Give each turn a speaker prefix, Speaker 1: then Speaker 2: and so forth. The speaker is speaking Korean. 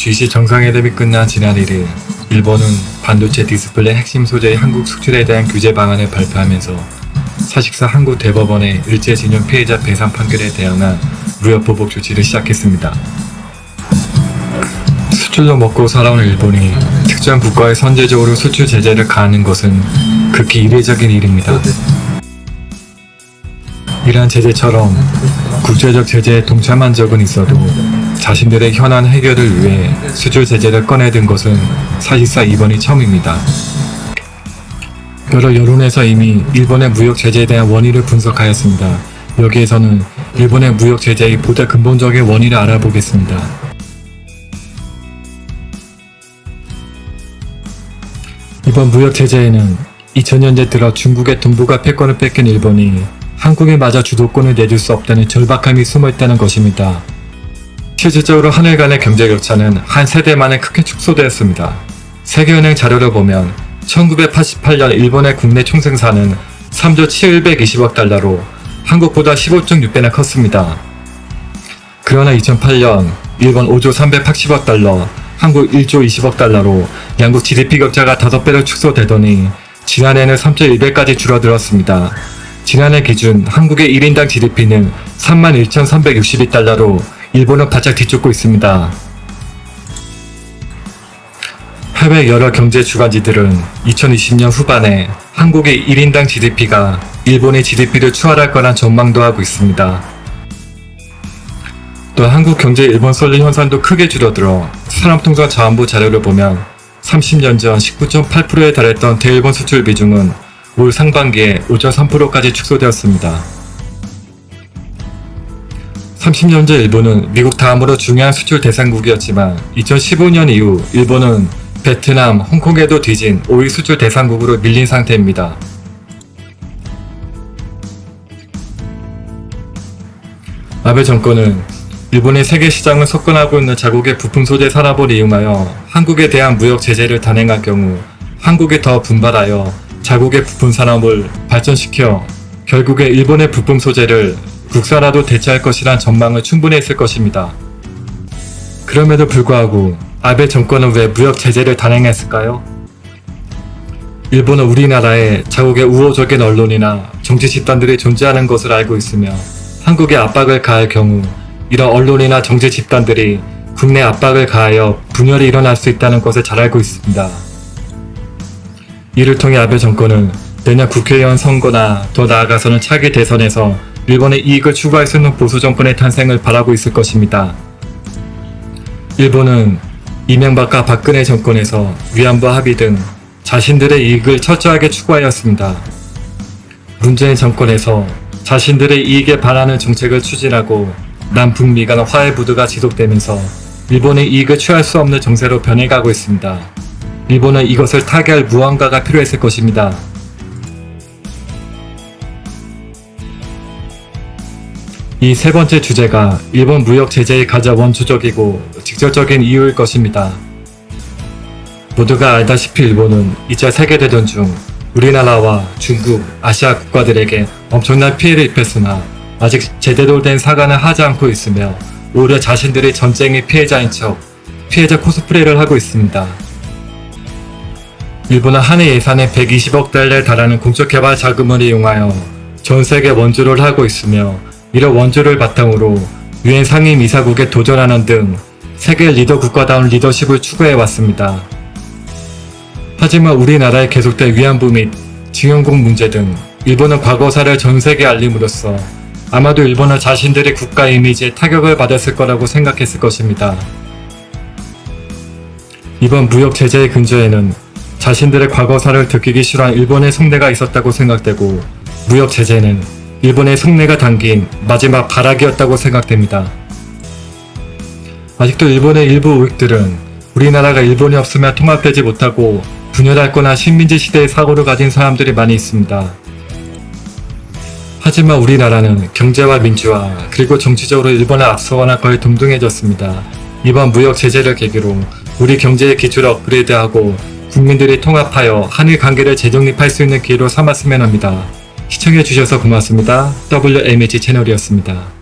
Speaker 1: G20 정상회담이 끝난 지난 1일, 일본은 반도체 디스플레이 핵심 소재의 한국 수출에 대한 규제 방안을 발표하면서 사실상 한국 대법원의 일제징용 피해자 배상 판결에 대항한 무역 보복 조치를 시작했습니다. 수출로 먹고 살아온 일본이 특정 국가에 선제적으로 수출 제재를 가하는 것은 극히 이례적인 일입니다. 이러한 제재처럼 국제적 제재에 동참한 적은 있어도 자신들의 현안 해결을 위해 수출 제재를 꺼내든 것은 사실상 이번이 처음입니다. 여러 여론에서 이미 일본의 무역 제재에 대한 원인을 분석하였습니다. 여기에서는 일본의 무역 제재의 보다 근본적인 원인을 알아보겠습니다. 이번 무역 제재에는 2000년대 들어 중국의 동북아 패권을 뺏긴 일본이 한국에 마저 주도권을 내줄 수 없다는 절박함이 숨어있다는 것입니다. 실질적으로 한일 간의 경제 격차는 한 세대 만에 크게 축소되었습니다. 세계은행 자료를 보면 1988년 일본의 국내 총생산은 3조 720억 달러로 한국보다 15.6배나 컸습니다. 그러나 2008년 일본 5조 380억 달러, 한국 1조 20억 달러로 양국 GDP 격차가 5배로 축소되더니 지난해는 3.1배까지 줄어들었습니다. 지난해 기준 한국의 1인당 GDP는 31,362달러로 일본은 바짝 뒤쫓고 있습니다. 해외 여러 경제 주간지들은 2020년 후반에 한국의 1인당 GDP가 일본의 GDP를 추월할 거란 전망도 하고 있습니다. 또 한국 경제 일본 쏠림 현상도 크게 줄어들어 산업통상 자원부 자료를 보면 30년 전 19.8%에 달했던 대일본 수출 비중은 올 상반기에 5.3%까지 축소되었습니다. 30년 전 일본은 미국 다음으로 중요한 수출 대상국이었지만 2015년 이후 일본은 베트남, 홍콩에도 뒤진 5위 수출 대상국으로 밀린 상태입니다. 아베 정권은 일본의 세계 시장을 석권하고 있는 자국의 부품 소재 산업을 이용하여 한국에 대한 무역 제재를 단행할 경우 한국이 더 분발하여 자국의 부품 산업을 발전시켜 결국에 일본의 부품 소재를 국산화도 대체할 것이란 전망을 충분히 했을 것입니다. 그럼에도 불구하고 아베 정권은 왜 무역 제재를 단행했을까요? 일본은 우리나라에 자국의 우호적인 언론이나 정치 집단들이 존재하는 것을 알고 있으며 한국에 압박을 가할 경우 이런 언론이나 정치 집단들이 국내 압박을 가하여 분열이 일어날 수 있다는 것을 잘 알고 있습니다. 이를 통해 아베 정권은 내년 국회의원 선거나 더 나아가서는 차기 대선에서 일본의 이익을 추구할 수 있는 보수 정권의 탄생을 바라고 있을 것입니다. 일본은 이명박과 박근혜 정권에서 위안부 합의 등 자신들의 이익을 철저하게 추구하였습니다. 문재인 정권에서 자신들의 이익에 반하는 정책을 추진하고 남북미 간 화해 무드가 지속되면서 일본의 이익을 취할 수 없는 정세로 변해가고 있습니다. 일본은 이것을 타개할 무언가가 필요했을 것입니다. 이 세 번째 주제가 일본 무역 제재의 가장 원초적이고 직접적인 이유일 것입니다. 모두가 알다시피 일본은 2차 세계대전 중 우리나라와 중국, 아시아 국가들에게 엄청난 피해를 입혔으나 아직 제대로 된 사과는 하지 않고 있으며 오히려 자신들이 전쟁의 피해자인 척 피해자 코스프레를 하고 있습니다. 일본은 한 해 예산의 120억 달러에 달하는 공적 개발 자금을 이용하여 전 세계 원조를 하고 있으며 이런 원조를 바탕으로 유엔 상임 이사국에 도전하는 등 세계 리더 국가다운 리더십을 추구해 왔습니다. 하지만 우리나라에 계속된 위안부 및 징용국 문제 등 일본은 과거사를 전 세계에 알림으로써 아마도 일본은 자신들의 국가 이미지에 타격을 받았을 거라고 생각했을 것입니다. 이번 무역 제재의 근저에는 자신들의 과거사를 들키기 싫어한 일본의 속내가 있었다고 생각되고 무역 제재는 일본의 속내가 담긴 마지막 발악이었다고 생각됩니다. 아직도 일본의 일부 우익들은 우리나라가 일본이 없으면 통합되지 못하고 분열할 거나 식민지 시대의 사고를 가진 사람들이 많이 있습니다. 하지만 우리나라는 경제와 민주화 그리고 정치적으로 일본을 앞서거나 거의 동등해졌습니다. 이번 무역 제재를 계기로 우리 경제의 기초를 업그레이드하고 국민들이 통합하여 한일 관계를 재정립할 수 있는 기회로 삼았으면 합니다. 시청해주셔서 고맙습니다. WMH 채널이었습니다.